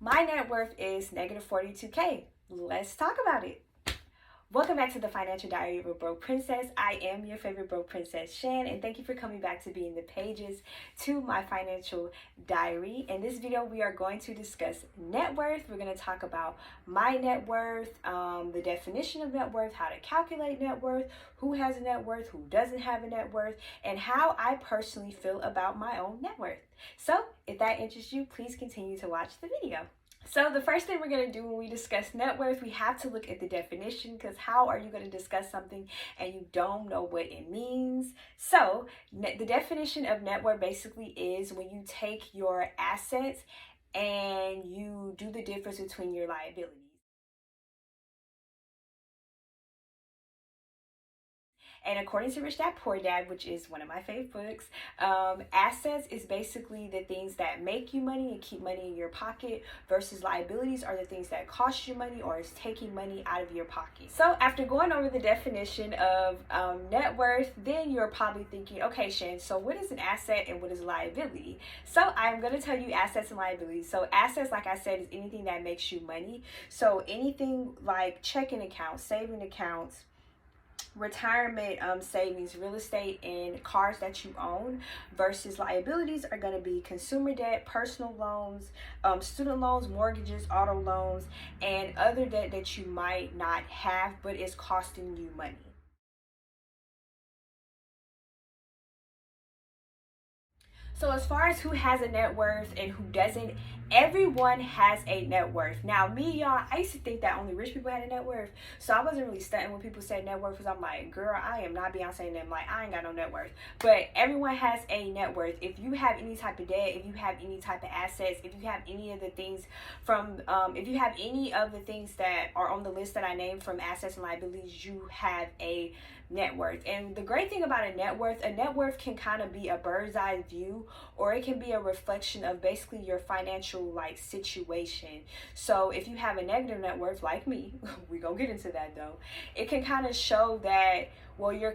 My net worth is negative 42K. Let's talk about it. Welcome back to the Financial Diary of a Broke Princess. I am your favorite broke princess, Shan, and thank you for coming back to be in the pages to my financial diary. In this video, we are going to discuss net worth. We're going to talk about my net worth, the definition of net worth, how to calculate net worth, who has a net worth, who doesn't have a net worth, and how I personally feel about my own net worth. So if that interests you, please continue to watch the video. So the first thing we're going to do when we discuss net worth, we have to look at the definition, because how are you going to discuss something and you don't know what it means? So the definition of net worth basically is when you take your assets and you do the difference between your liabilities. And according to Rich Dad Poor Dad, which is one of my favorite books, assets is basically the things that make you money and keep money in your pocket, versus liabilities are the things that cost you money or is taking money out of your pocket. So after going over the definition of net worth, then you're probably thinking, okay, Shan, so what is an asset and what is a liability? So I'm going to tell you assets and liabilities. So assets, like I said, is anything that makes you money. So anything like checking accounts, saving accounts, retirement savings, real estate, and cars that you own, versus liabilities are going to be consumer debt, personal loans, student loans, mortgages, auto loans, and other debt that you might not have but is costing you money. So as far as who has a net worth and who doesn't, everyone has a net worth. Now me, y'all, I used to think that only rich people had a net worth. So I wasn't really studying when people said net worth, because I'm like, girl, I am not Beyonce and them. Like, I ain't got no net worth. But everyone has a net worth. If you have any type of debt, if you have any type of assets, if you have any of the things from, if you have any of the things that are on the list that I named from assets and liabilities, you have a net worth. And the great thing about a net worth can kind of be a bird's eye view, or it can be a reflection of basically your financial like situation. So if you have a negative net worth like me, we gonna get into that though, it can kind of show that, well, you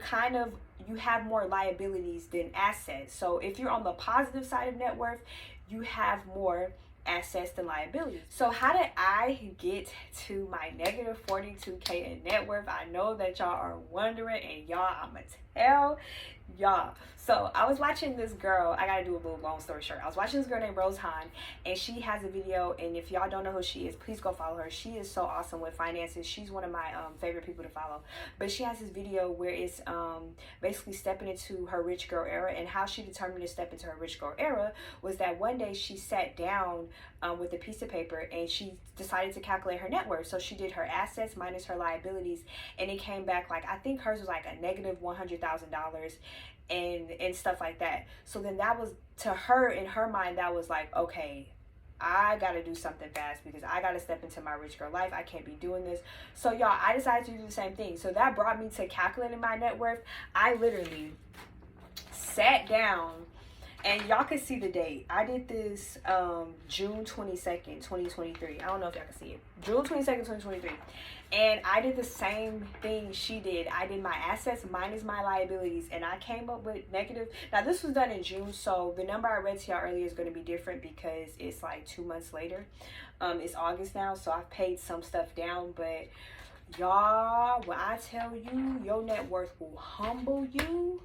have more liabilities than assets. So if you're on the positive side of net worth, you have more assets than liabilities. So how did I get to my negative 42K in net worth? I know that y'all are wondering, and y'all, I'ma tell y'all. So I was watching this girl, I gotta do a little long story short. I was watching this girl named Rose Hahn, and she has a video, and if y'all don't know who she is, please go follow her. She is so awesome with finances. She's one of my favorite people to follow. But she has this video where it's basically stepping into her rich girl era, and how she determined to step into her rich girl era was that one day she sat down with a piece of paper and she decided to calculate her net worth. So she did her assets minus her liabilities, and it came back like, I think hers was like a negative $100,000 and stuff like that. So then that was, to her, in her mind, that was like, okay, I gotta do something fast, because I gotta step into my rich girl life. I can't be doing this. So y'all, I decided to do the same thing. So that brought me to calculating my net worth. I literally sat down, and y'all can see the date. I did this June 22nd, 2023. I don't know if y'all can see it. June 22nd, 2023. And I did the same thing she did. I did my assets minus my liabilities, and I came up with negative. Now this was done in June, so the number I read to y'all earlier is going to be different because it's like 2 months later. It's August now, so I've paid some stuff down. But y'all, when I tell you your net worth will humble you,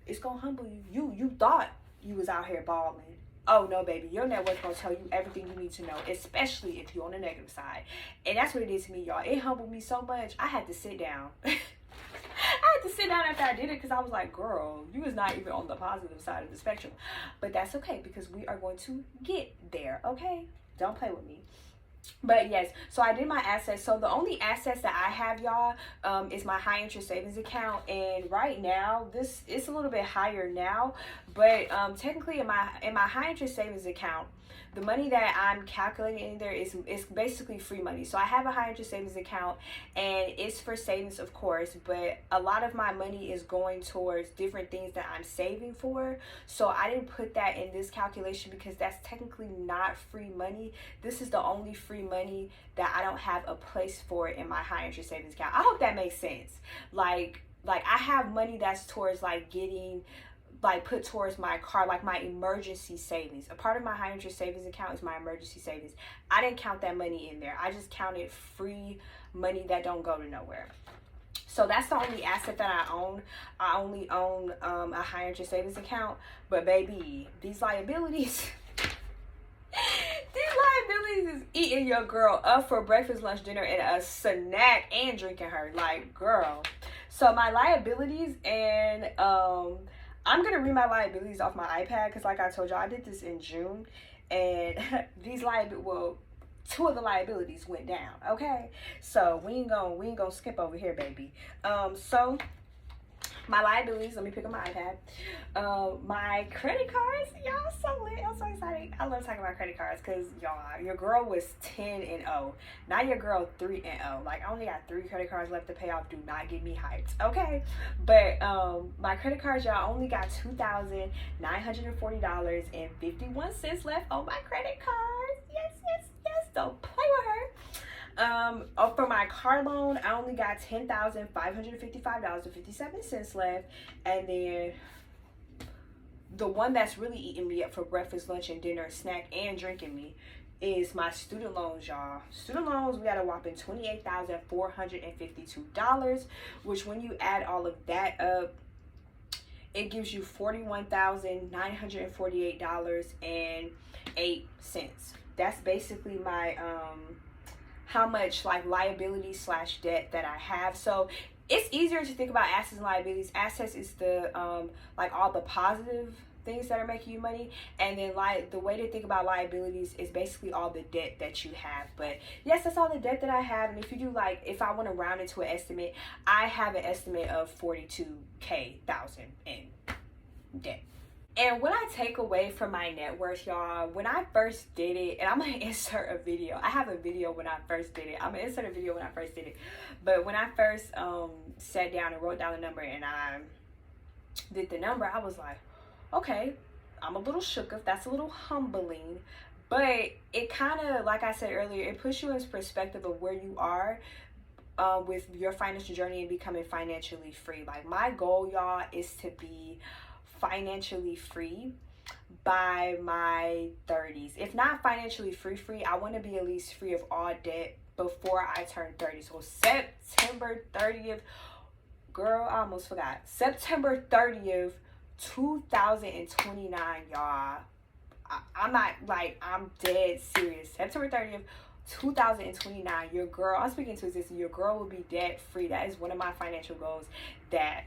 it's gonna humble you. You thought you was out here balling. Oh no, baby, your net worth gonna tell you everything you need to know, especially if you're on the negative side. And that's what it did to me, y'all. It humbled me so much, I had to sit down. I had to sit down after I did it, because I was like, girl, you was not even on the positive side of the spectrum. But that's okay, because we are going to get there, okay? Don't play with me. But yes, so I did my assets. So the only assets that I have, y'all, is my high interest savings account. And right now, this it's a little bit higher now, but technically in my high interest savings account, the money that I'm calculating in there is basically free money. So I have a high interest savings account, and it's for savings, of course, but a lot of my money is going towards different things that I'm saving for. So I didn't put that in this calculation, because that's technically not free money. This is the only free money that I don't have a place for in my high interest savings account. I hope that makes sense. Like I have money that's towards like getting like put towards my car, like my emergency savings. A part of my high interest savings account is my emergency savings. I didn't count that money in there. I just counted free money that don't go to nowhere. So that's the only asset that I own. I only own a high interest savings account. But baby, these liabilities, these liabilities is eating your girl up for breakfast, lunch, dinner, and a snack, and drinking her. Like, girl. So my liabilities, and I'm gonna read my liabilities off my iPad because, like I told y'all, I did this in June, and these two of the liabilities went down. Okay, so we ain't gonna skip over here, baby. So my liabilities, let me pick up my iPad. My credit cards, y'all, so lit. I'm so excited. I love talking about credit cards because y'all, your girl was 10-0. Now your girl 3-0. Like, I only got 3 credit cards left to pay off. Do not get me hyped, okay? But my credit cards, y'all, only got $2,940.51 left on my credit cards. Yes, yes, yes. Don't play with her. For my car loan, I only got $10,555.57 left, and then the one that's really eating me up for breakfast, lunch, and dinner, snack, and drinking me is my student loans, y'all. Student loans, we got a whopping $28,452, which when you add all of that up, it gives you $41,948.08. That's basically my how much like liability / debt that I have. So it's easier to think about assets and liabilities. Assets is the like all the positive things that are making you money, and then like the way to think about liabilities is basically all the debt that you have. But yes, that's all the debt that I have. And if you do, like, if I want to round it to an estimate, I have an estimate of 42,000 in debt. And what I take away from my net worth, y'all, when I first did it, and I'm going to insert a video. I have a video when I first did it. I'm going to insert a video when I first did it. But when I first sat down and wrote down the number and I did the number, I was like, okay, I'm a little shook up. That's a little humbling. But it kind of, like I said earlier, it puts you in perspective of where you are with your financial journey and becoming financially free. Like, my goal, y'all, is to be financially free by my 30s. If not financially free, I want to be at least free of all debt before I turn 30. So September 30th, girl, I almost forgot. September 30th, 2029, y'all. I'm not, like, I'm dead serious. September 30th, 2029, your girl, I'm speaking to existence, your girl will be debt free. That is one of my financial goals that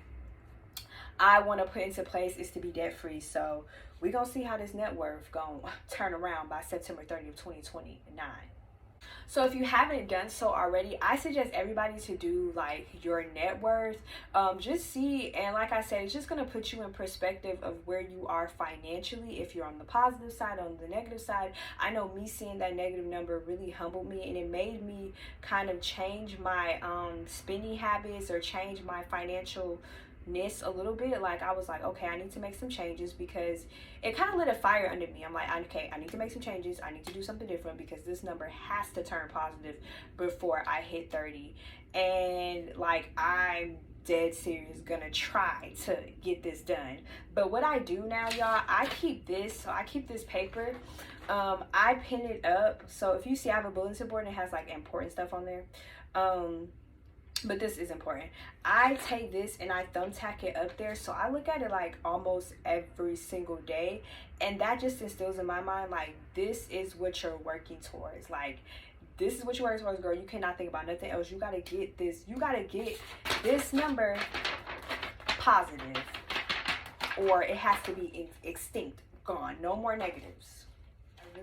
I want to put into place, is to be debt free. So we're going to see how this net worth going to turn around by September 30th, 2029. So if you haven't done so already, I suggest everybody to do like your net worth. Just see, and like I said, it's just going to put you in perspective of where you are financially, if you're on the positive side, on the negative side. I know me seeing that negative number really humbled me, and it made me kind of change my spending habits or change my financial a little bit. Like, I was like, okay, I need to make some changes, because it kind of lit a fire under me. I'm like, okay, I need to make some changes. I need to do something different, because this number has to turn positive before I hit 30. And like, I'm dead serious gonna try to get this done. But what I do now, y'all, I keep this paper. I pin it up. So if you see, I have a bulletin board and it has like important stuff on there. But this is important. I take this and I thumbtack it up there. So I look at it like almost every single day. And that just instills in my mind, like, this is what you're working towards. Like, this is what you're working towards, girl. You cannot think about nothing else. You got to get this. You got to get this number positive, or it has to be extinct, gone. No more negatives.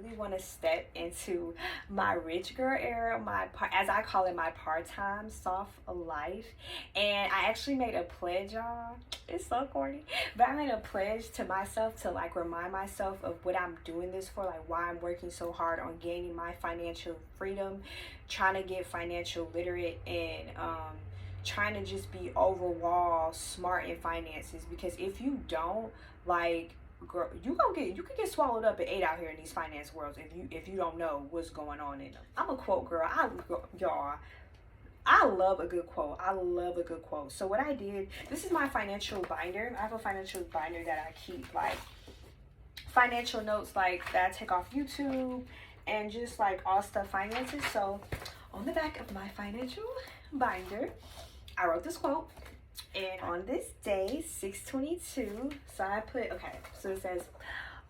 Really want to step into my rich girl era, as I call it, my part-time soft life. And I actually made a pledge, y'all. It's so corny, but I made a pledge to myself to like remind myself of what I'm doing this for, like why I'm working so hard on gaining my financial freedom, trying to get financial literate, and trying to just be overall smart in finances. Because if you don't, like, girl, you can get swallowed up and ate out here in these finance worlds if you don't know what's going on in them. I'm a quote girl. Y'all, I love a good quote. I love a good quote. So what I did, this is my financial binder. I have a financial binder that I keep like financial notes like that I take off YouTube and just like all stuff finances. So on the back of my financial binder, I wrote this quote. And on this day, 6/22, so I put, okay, so it says,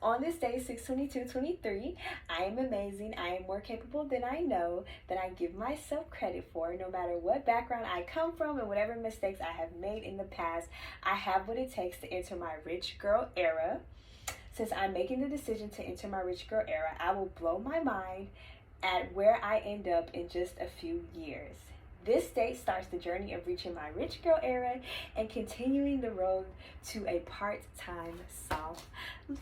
on this day, 6/22/23, I am amazing. I am more capable than I know, than I give myself credit for. No matter what background I come from and whatever mistakes I have made in the past, I have what it takes to enter my rich girl era. Since I'm making the decision to enter my rich girl era, I will blow my mind at where I end up in just a few years. This date starts the journey of reaching my rich girl era and continuing the road to a part-time soft life.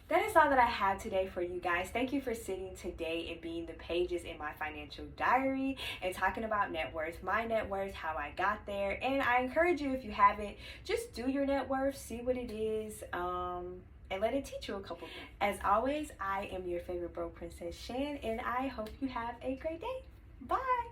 That is all that I have today for you guys. Thank you for sitting today and being the pages in my financial diary and talking about net worth, my net worth, how I got there. And I encourage you, if you haven't, just do your net worth, see what it is, and let it teach you a couple things. As always, I am your favorite broke princess, Shan, and I hope you have a great day. Bye.